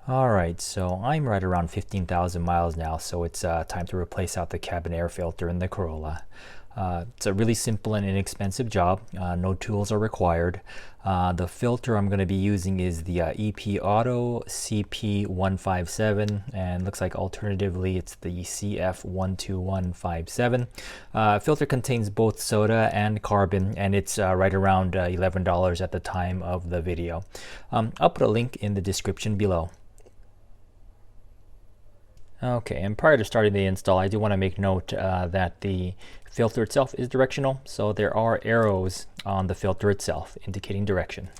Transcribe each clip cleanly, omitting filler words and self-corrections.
Alright, so I'm right around 15,000 miles now, so it's time to replace out the cabin air filter in the Corolla. It's a really simple and inexpensive job. No tools are required. The filter I'm going to be using is the EP Auto CP157, and looks like alternatively it's the CF12157. Filter contains both soda and carbon, and it's right around $11 at the time of the video. I'll put a link in the description below. Okay, and prior to starting the install, I do want to make note that the filter itself is directional, so there are arrows on the filter itself indicating direction.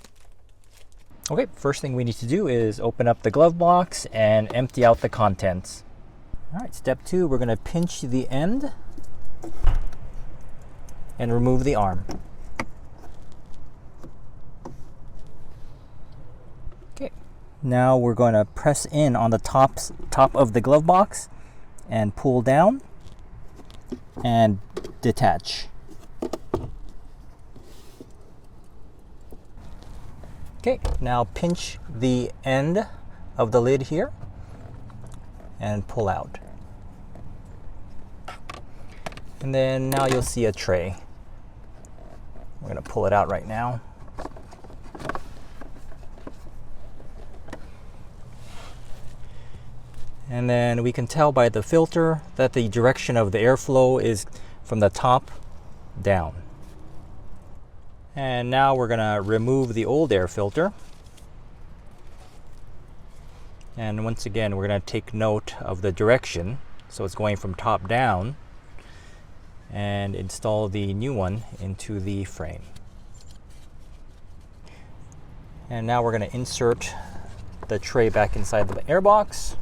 Okay, first thing we need to do is open up the glove box and empty out the contents. All right, step 2, we're going to pinch the end and remove the arm. Okay. Now we're going to press in on the top of the glove box and pull down and detach. Okay, now pinch the end of the lid here and pull out. And then now you'll see a tray. We're going to pull it out right now. And then we can tell by the filter that the direction of the airflow is from the top down. And now we're going to remove the old air filter. And once again, we're going to take note of the direction. So it's going from top down, and install the new one into the frame. And now we're going to insert the tray back inside the airbox.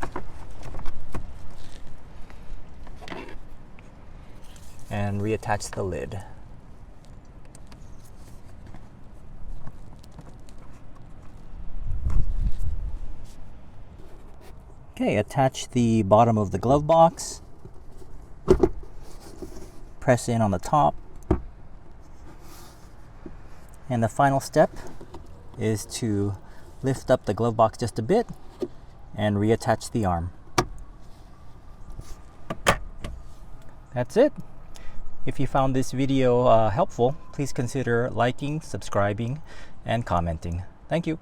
And reattach the lid. Okay, attach the bottom of the glove box. Press in on the top. And the final step is to lift up the glove box just a bit and reattach the arm. That's it. If you found this video helpful, please consider liking, subscribing, and commenting. Thank you.